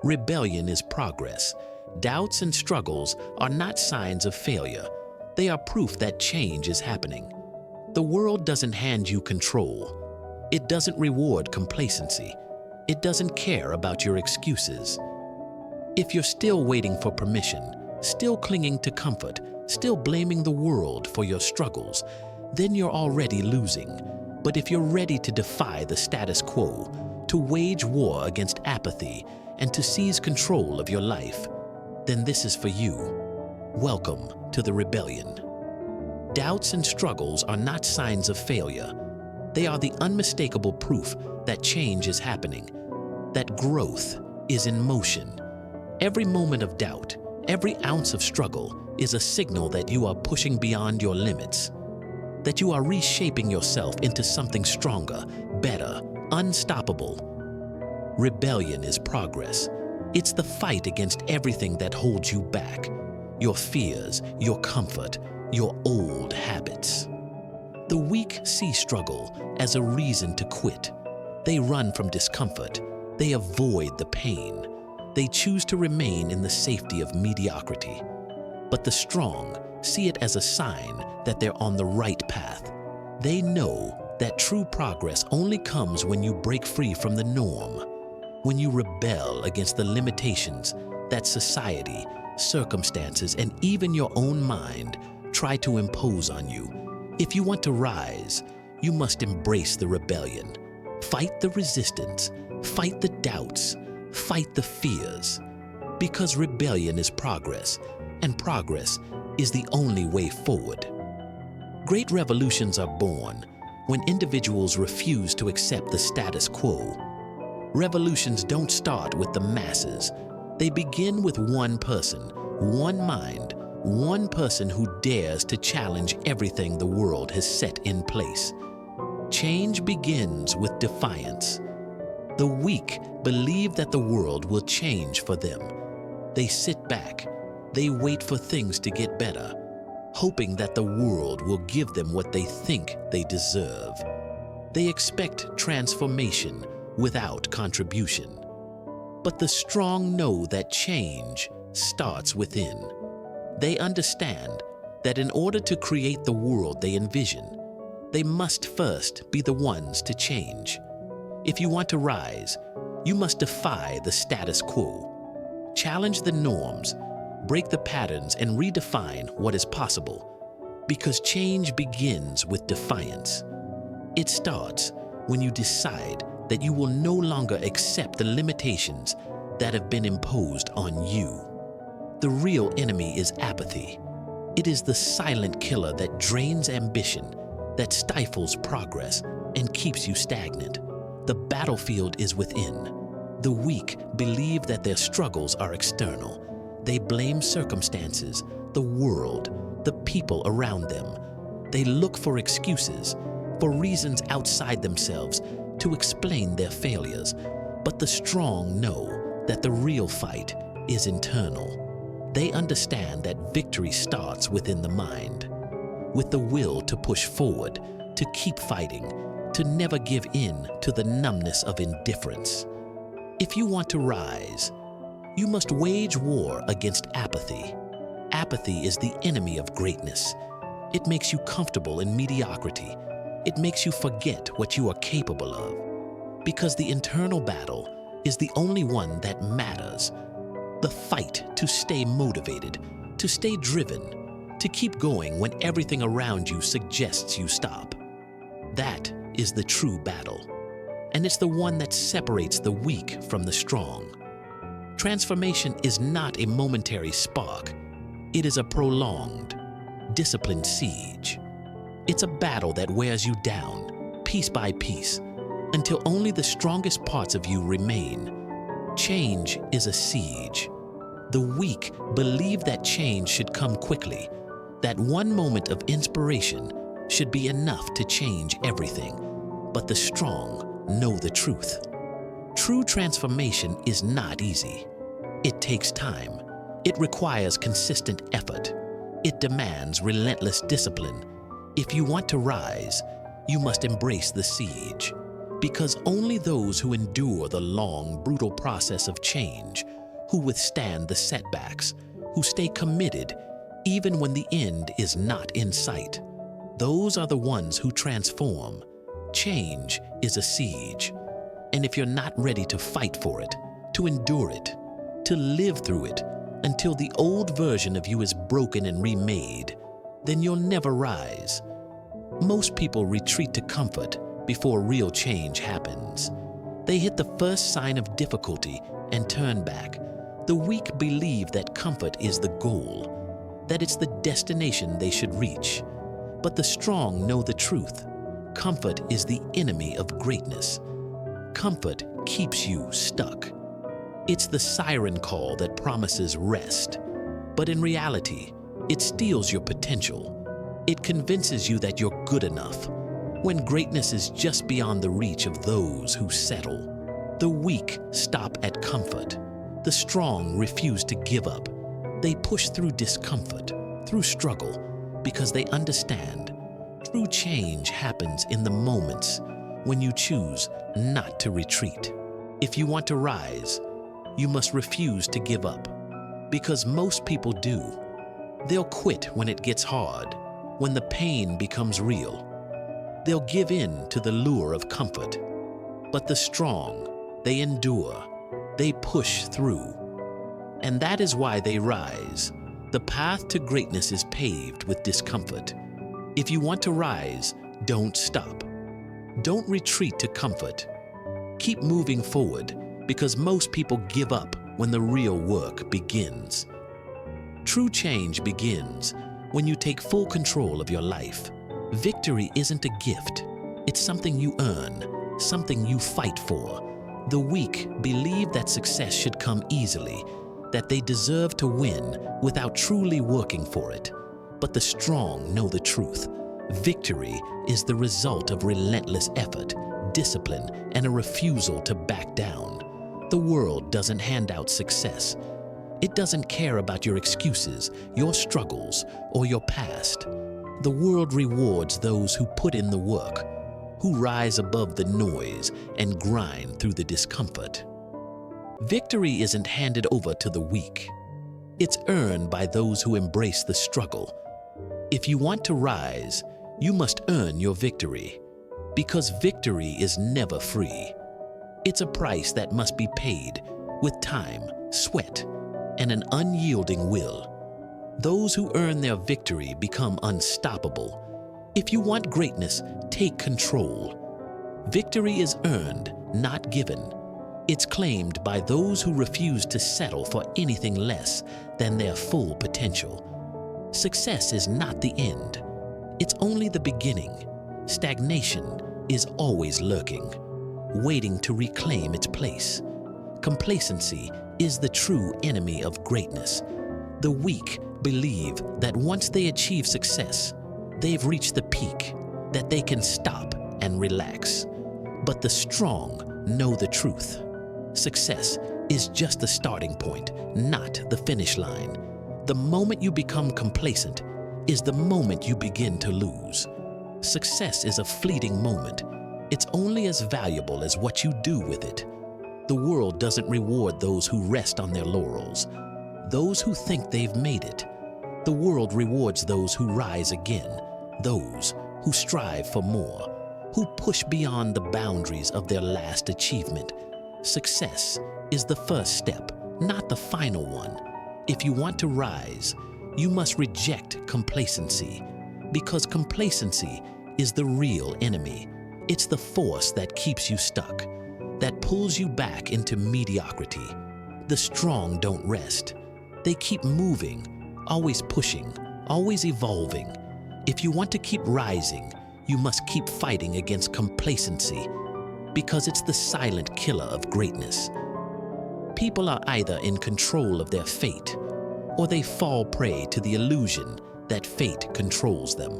Rebellion is progress. Doubts and struggles are not signs of failure. They are proof that change is happening. The world doesn't hand you control. It doesn't reward complacency. It doesn't care about your excuses. If you're still waiting for permission, still clinging to comfort, still blaming the world for your struggles, then you're already losing. But if you're ready to defy the status quo, to wage war against apathy, and to seize control of your life, then this is for you. Welcome to the rebellion. Doubts and struggles are not signs of failure. They are the unmistakable proof that change is happening, that growth is in motion. Every moment of doubt, every ounce of struggle is a signal that you are pushing beyond your limits, that you are reshaping yourself into something stronger, better, unstoppable. Rebellion is progress. It's the fight against everything that holds you back, your fears, your comfort, your old habits. The weak see struggle as a reason to quit. They run from discomfort. They avoid the pain. They choose to remain in the safety of mediocrity. But the strong see it as a sign that they're on the right path. They know that true progress only comes when you break free from the norm, when you rebel against the limitations that society, circumstances, and even your own mind try to impose on you. If you want to rise, you must embrace the rebellion. Fight the resistance, fight the doubts, fight the fears. Because rebellion is progress, and progress is the only way forward. Great revolutions are born when individuals refuse to accept the status quo. Revolutions don't start with the masses. They begin with one person, one mind, one person who dares to challenge everything the world has set in place. Change begins with defiance. The weak believe that the world will change for them. They sit back. They wait for things to get better, hoping that the world will give them what they think they deserve. They expect transformation without contribution. But the strong know that change starts within. They understand that in order to create the world they envision, they must first be the ones to change. If you want to rise, you must defy the status quo. Challenge the norms, break the patterns, and redefine what is possible. Because change begins with defiance. It starts when you decide that you will no longer accept the limitations that have been imposed on you. The real enemy is apathy. It is the silent killer that drains ambition, that stifles progress, and keeps you stagnant. The battlefield is within. The weak believe that their struggles are external. They blame circumstances, the world, the people around them. They look for excuses, for reasons outside themselves to explain their failures. But the strong know that the real fight is internal. They understand that victory starts within the mind, with the will to push forward, to keep fighting, to never give in to the numbness of indifference. If you want to rise, you must wage war against apathy. Apathy is the enemy of greatness. It makes you comfortable in mediocrity. It makes you forget what you are capable of. Because the internal battle is the only one that matters. The fight to stay motivated, to stay driven, to keep going when everything around you suggests you stop. That is the true battle. And it's the one that separates the weak from the strong. Transformation is not a momentary spark. It is a prolonged, disciplined siege. It's a battle that wears you down, piece by piece, until only the strongest parts of you remain. Change is a siege. The weak believe that change should come quickly, that one moment of inspiration should be enough to change everything. But the strong know the truth. True transformation is not easy. It takes time. It requires consistent effort. It demands relentless discipline. If you want to rise, you must embrace the siege. Because only those who endure the long, brutal process of change, who withstand the setbacks, who stay committed even when the end is not in sight, those are the ones who transform. Change is a siege, and if you're not ready to fight for it, to endure it, to live through it until the old version of you is broken and remade, then you'll never rise. Most people retreat to comfort before real change happens. They hit the first sign of difficulty and turn back. The weak believe that comfort is the goal, that it's the destination they should reach. But the strong know the truth. Comfort is the enemy of greatness. Comfort keeps you stuck. It's the siren call that promises rest. But in reality, it steals your potential. It convinces you that you're good enough, when greatness is just beyond the reach of those who settle. The weak stop at comfort. The strong refuse to give up. They push through discomfort, through struggle, because they understand true change happens in the moments when you choose not to retreat. If you want to rise, you must refuse to give up, because most people do. They'll quit when it gets hard, when the pain becomes real. They'll give in to the lure of comfort. But the strong, they endure, they push through. And that is why they rise. The path to greatness is paved with discomfort. If you want to rise, don't stop. Don't retreat to comfort. Keep moving forward, because most people give up when the real work begins. True change begins when you take full control of your life. Victory isn't a gift. It's something you earn, something you fight for. The weak believe that success should come easily, that they deserve to win without truly working for it. But the strong know the truth. Victory is the result of relentless effort, discipline, and a refusal to back down. The world doesn't hand out success. It doesn't care about your excuses, your struggles, or your past. The world rewards those who put in the work, who rise above the noise and grind through the discomfort. Victory isn't handed over to the weak. It's earned by those who embrace the struggle. If you want to rise, you must earn your victory, because victory is never free. It's a price that must be paid with time, sweat, and an unyielding will. Those who earn their victory become unstoppable. If you want greatness, take control. Victory is earned, not given. It's claimed by those who refuse to settle for anything less than their full potential. Success is not the end. It's only the beginning. Stagnation is always lurking, waiting to reclaim its place. Complacency is the true enemy of greatness. The weak believe that once they achieve success, they've reached the peak, that they can stop and relax. But the strong know the truth. Success is just the starting point, not the finish line. The moment you become complacent is the moment you begin to lose. Success is a fleeting moment. It's only as valuable as what you do with it. The world doesn't reward those who rest on their laurels, those who think they've made it. The world rewards those who rise again, those who strive for more, who push beyond the boundaries of their last achievement. Success is the first step, not the final one. If you want to rise, you must reject complacency, because complacency is the real enemy. It's the force that keeps you stuck, that pulls you back into mediocrity. The strong don't rest. They keep moving, always pushing, always evolving. If you want to keep rising, you must keep fighting against complacency, because it's the silent killer of greatness. People are either in control of their fate, or they fall prey to the illusion that fate controls them.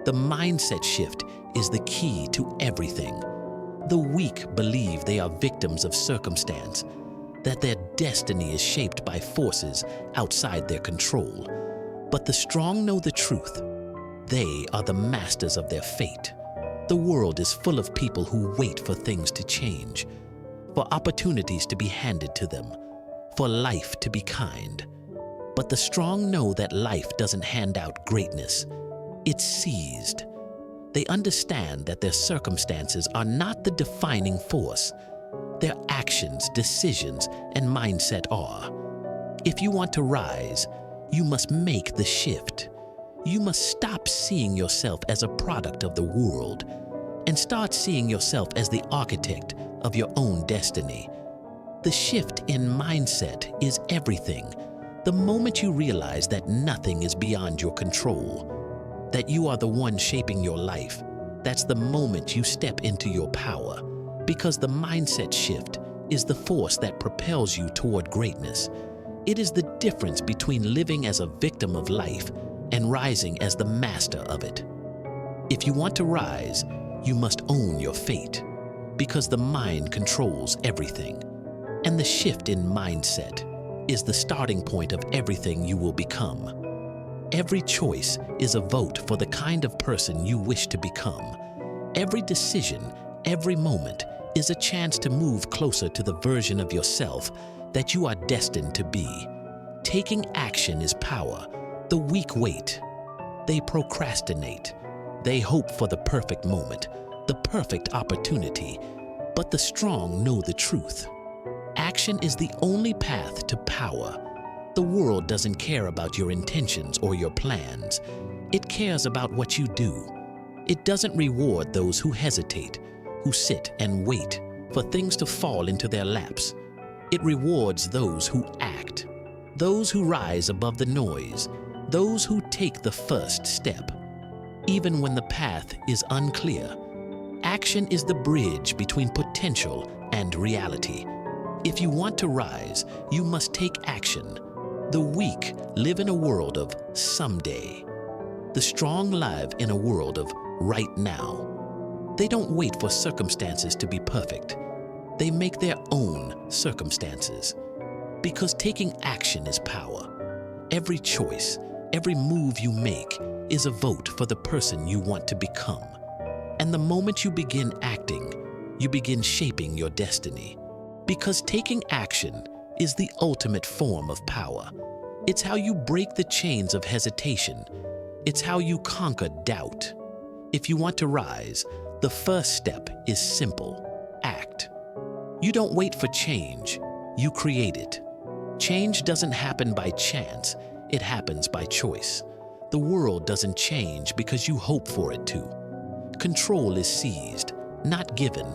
The mindset shift is the key to everything. The weak believe they are victims of circumstance, that their destiny is shaped by forces outside their control. But the strong know the truth. They are the masters of their fate. The world is full of people who wait for things to change, for opportunities to be handed to them, for life to be kind. But the strong know that life doesn't hand out greatness. It's seized. They understand that their circumstances are not the defining force. Their actions, decisions, and mindset are. If you want to rise, you must make the shift. You must stop seeing yourself as a product of the world and start seeing yourself as the architect of your own destiny. The shift in mindset is everything. The moment you realize that nothing is beyond your control, that you are the one shaping your life, that's the moment you step into your power, because the mindset shift is the force that propels you toward greatness. It is the difference between living as a victim of life and rising as the master of it. If you want to rise, you must own your fate, because the mind controls everything. And the shift in mindset is the starting point of everything you will become. Every choice is a vote for the kind of person you wish to become. Every decision, every moment is a chance to move closer to the version of yourself that you are destined to be. Taking action is power. The weak wait. They procrastinate. They hope for the perfect moment, the perfect opportunity. But the strong know the truth. Action is the only path to power. The world doesn't care about your intentions or your plans. It cares about what you do. It doesn't reward those who hesitate, who sit and wait for things to fall into their laps. It rewards those who act, those who rise above the noise, those who take the first step. Even when the path is unclear, action is the bridge between potential and reality. If you want to rise, you must take action. The weak live in a world of someday. The strong live in a world of right now. They don't wait for circumstances to be perfect. They make their own circumstances. Because taking action is power. Every choice, every move you make is a vote for the person you want to become. And the moment you begin acting, you begin shaping your destiny. Because taking action is the ultimate form of power. It's how you break the chains of hesitation. It's how you conquer doubt. If you want to rise, the first step is simple: act. You don't wait for change, you create it. Change doesn't happen by chance, it happens by choice. The world doesn't change because you hope for it to. Control is seized, not given.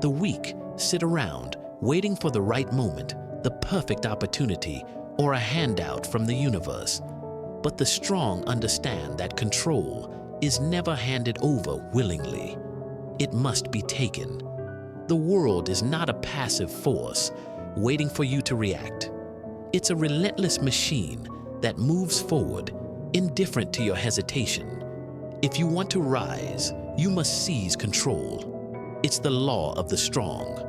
The weak sit around waiting for the right moment, the perfect opportunity, or a handout from the universe. But the strong understand that control is never handed over willingly. It must be taken. The world is not a passive force waiting for you to react. It's a relentless machine that moves forward, indifferent to your hesitation. If you want to rise, you must seize control. It's the law of the strong.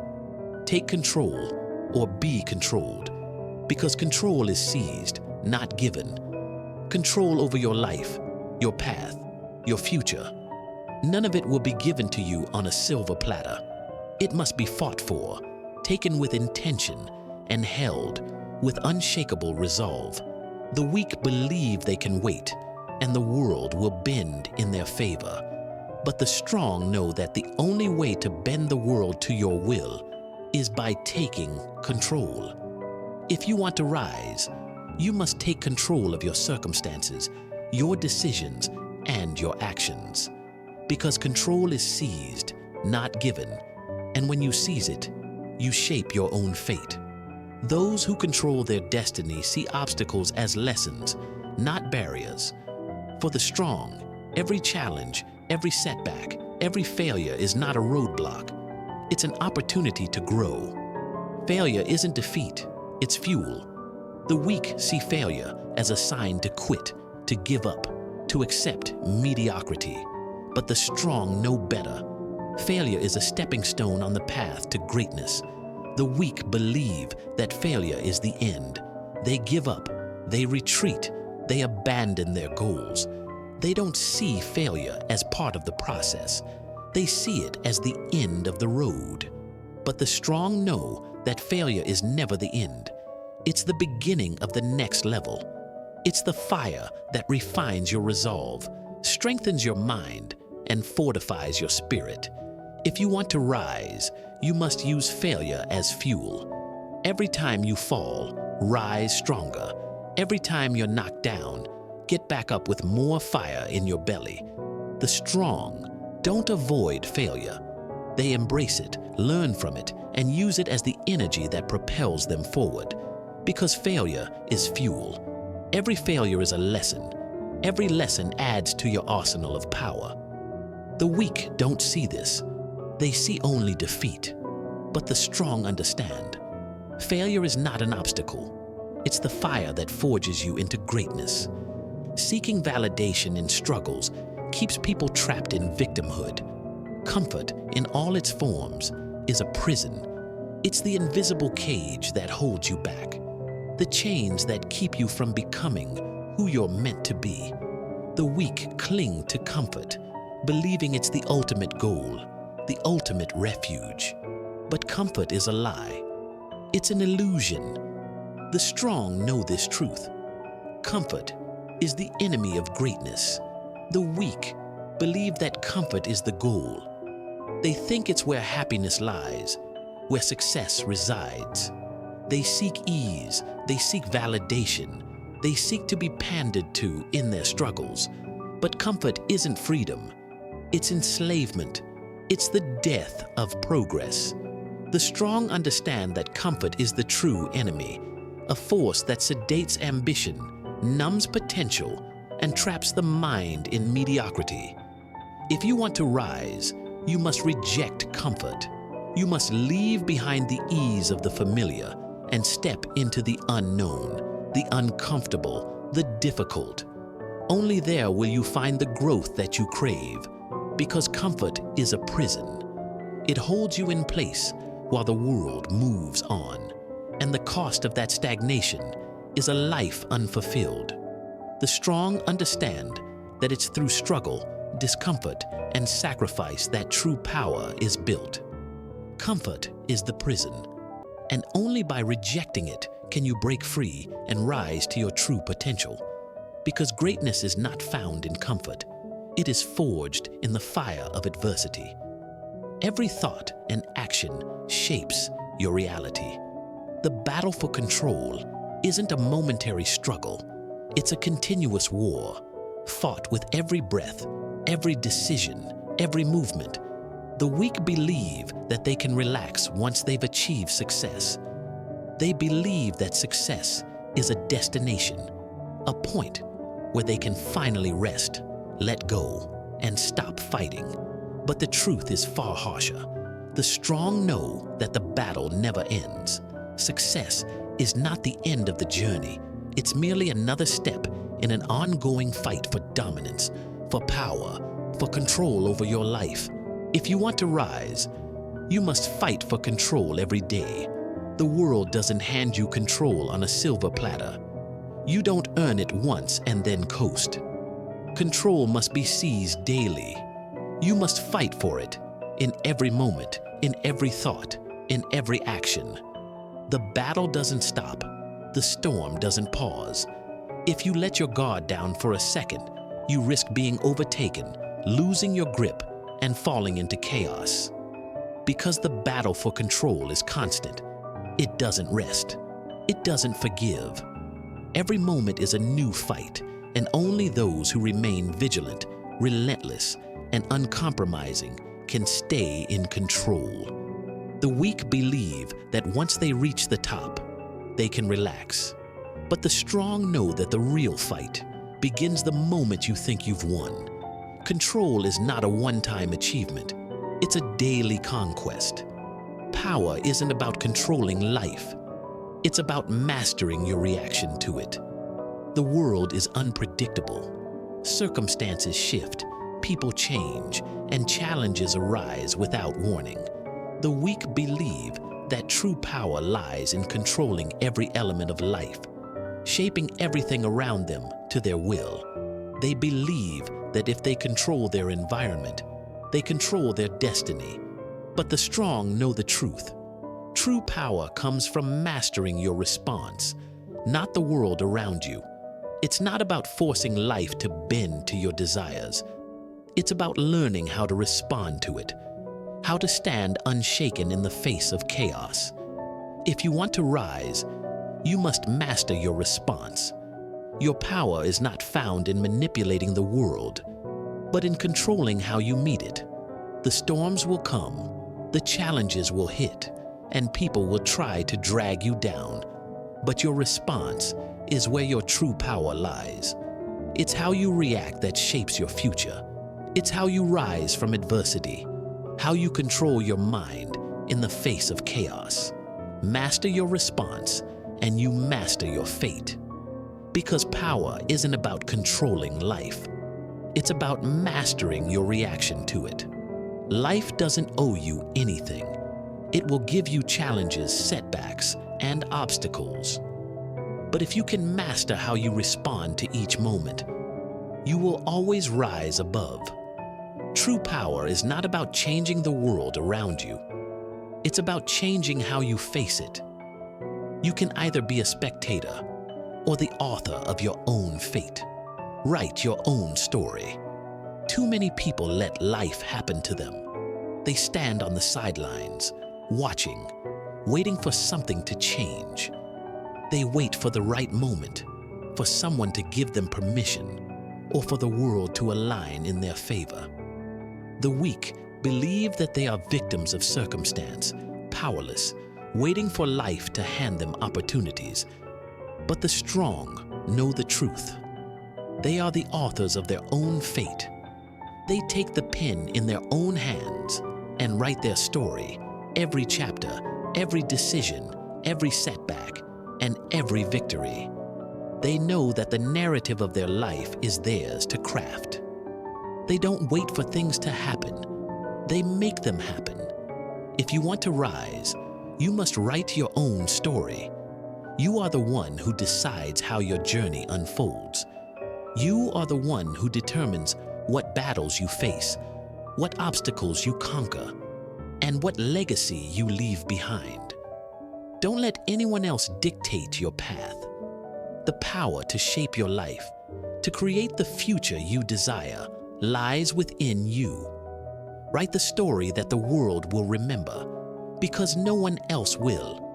Take control or be controlled, because control is seized, not given. Control over your life, your path, your future. None of it will be given to you on a silver platter. It must be fought for, taken with intention, and held with unshakable resolve. The weak believe they can wait, and the world will bend in their favor. But the strong know that the only way to bend the world to your will is by taking control. If you want to rise, you must take control of your circumstances, your decisions, and your actions. Because control is seized, not given. And when you seize it, you shape your own fate. Those who control their destiny see obstacles as lessons, not barriers. For the strong, every challenge, every setback, every failure is not a roadblock. It's an opportunity to grow. Failure isn't defeat, it's fuel. The weak see failure as a sign to quit, to give up, to accept mediocrity. But the strong know better. Failure is a stepping stone on the path to greatness. The weak believe that failure is the end. They give up, they retreat, they abandon their goals. They don't see failure as part of the process. They see it as the end of the road. But the strong know that failure is never the end. It's the beginning of the next level. It's the fire that refines your resolve, strengthens your mind, and fortifies your spirit. If you want to rise, you must use failure as fuel. Every time you fall, rise stronger. Every time you're knocked down, get back up with more fire in your belly. The strong don't avoid failure. They embrace it, learn from it, and use it as the energy that propels them forward. Because failure is fuel. Every failure is a lesson. Every lesson adds to your arsenal of power. The weak don't see this. They see only defeat. But the strong understand. Failure is not an obstacle. It's the fire that forges you into greatness. Seeking validation in struggles keeps people trapped in victimhood. Comfort, in all its forms, is a prison. It's the invisible cage that holds you back. The chains that keep you from becoming who you're meant to be. The weak cling to comfort, believing it's the ultimate goal, the ultimate refuge. But comfort is a lie. It's an illusion. The strong know this truth. Comfort is the enemy of greatness. The weak believe that comfort is the goal. They think it's where happiness lies, where success resides. They seek ease, they seek validation, they seek to be pandered to in their struggles. But comfort isn't freedom. It's enslavement. It's the death of progress. The strong understand that comfort is the true enemy, a force that sedates ambition, numbs potential, and traps the mind in mediocrity. If you want to rise, you must reject comfort. You must leave behind the ease of the familiar and step into the unknown, the uncomfortable, the difficult. Only there will you find the growth that you crave, because comfort is a prison. It holds you in place while the world moves on, and the cost of that stagnation is a life unfulfilled. The strong understand that it's through struggle, discomfort, and sacrifice that true power is built. Comfort is the prison, and only by rejecting it can you break free and rise to your true potential. Because greatness is not found in comfort, it is forged in the fire of adversity. Every thought and action shapes your reality. The battle for control isn't a momentary struggle, it's a continuous war, fought with every breath, every decision, every movement. The weak believe that they can relax once they've achieved success. They believe that success is a destination, a point where they can finally rest, let go, and stop fighting. But the truth is far harsher. The strong know that the battle never ends. Success is not the end of the journey. It's merely another step in an ongoing fight for dominance, for power, for control over your life. If you want to rise, you must fight for control every day. The world doesn't hand you control on a silver platter. You don't earn it once and then coast. Control must be seized daily. You must fight for it in every moment, in every thought, in every action. The battle doesn't stop. The storm doesn't pause. If you let your guard down for a second, you risk being overtaken, losing your grip, and falling into chaos. Because the battle for control is constant, it doesn't rest. It doesn't forgive. Every moment is a new fight, and only those who remain vigilant, relentless, and uncompromising can stay in control. The weak believe that once they reach the top, they can relax. But the strong know that the real fight begins the moment you think you've won. Control is not a one-time achievement. It's a daily conquest. Power isn't about controlling life. It's about mastering your reaction to it. The world is unpredictable. Circumstances shift, people change, and challenges arise without warning. The weak believe that true power lies in controlling every element of life, shaping everything around them to their will. They believe that if they control their environment, They control their destiny. But the strong know the truth. True power comes from mastering your response, not the world around you. It's not about forcing life to bend to your desires. It's about learning how to respond to it, how to stand unshaken in the face of chaos. If you want to rise, you must master your response. Your power is not found in manipulating the world, but in controlling how you meet it. The storms will come, the challenges will hit, and people will try to drag you down. But your response is where your true power lies. It's how you react that shapes your future. It's how you rise from adversity, how you control your mind in the face of chaos. Master your response, and you master your fate. Because power isn't about controlling life. It's about mastering your reaction to it. Life doesn't owe you anything. It will give you challenges, setbacks, and obstacles. But if you can master how you respond to each moment, you will always rise above. True power is not about changing the world around you. It's about changing how you face it. You can either be a spectator or the author of your own fate. Write your own story. Too many people let life happen to them. They stand on the sidelines, watching, waiting for something to change. They wait for the right moment, for someone to give them permission, or for the world to align in their favor. The weak believe that they are victims of circumstance, powerless, waiting for life to hand them opportunities. But the strong know the truth. They are the authors of their own fate. They take the pen in their own hands and write their story, every chapter, every decision, every setback, and every victory. They know that the narrative of their life is theirs to craft. They don't wait for things to happen. They make them happen. If you want to rise, you must write your own story. You are the one who decides how your journey unfolds. You are the one who determines what battles you face, what obstacles you conquer, and what legacy you leave behind. Don't let anyone else dictate your path. The power to shape your life, to create the future you desire, lies within you. Write the story that the world will remember, because no one else will.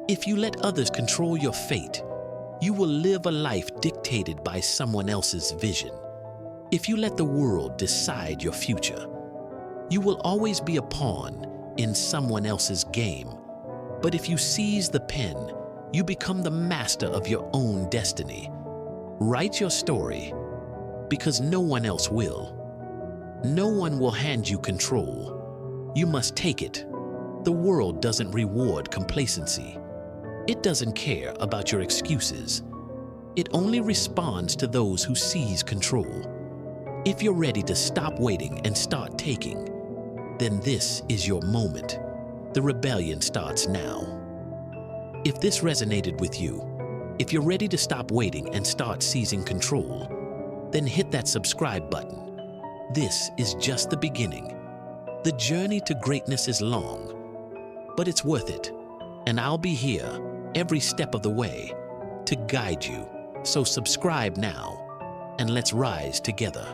If you let others control your fate, you will live a life dictated by someone else's vision. If you let the world decide your future, you will always be a pawn in someone else's game. But if you seize the pen, you become the master of your own destiny. Write your story, because no one else will. No one will hand you control. You must take it. The world doesn't reward complacency. It doesn't care about your excuses. It only responds to those who seize control. If you're ready to stop waiting and start taking, then this is your moment. The rebellion starts now. If this resonated with you, if you're ready to stop waiting and start seizing control, then hit that subscribe button. This is just the beginning. The journey to greatness is long, but it's worth it. And I'll be here every step of the way to guide you. So subscribe now, and let's rise together.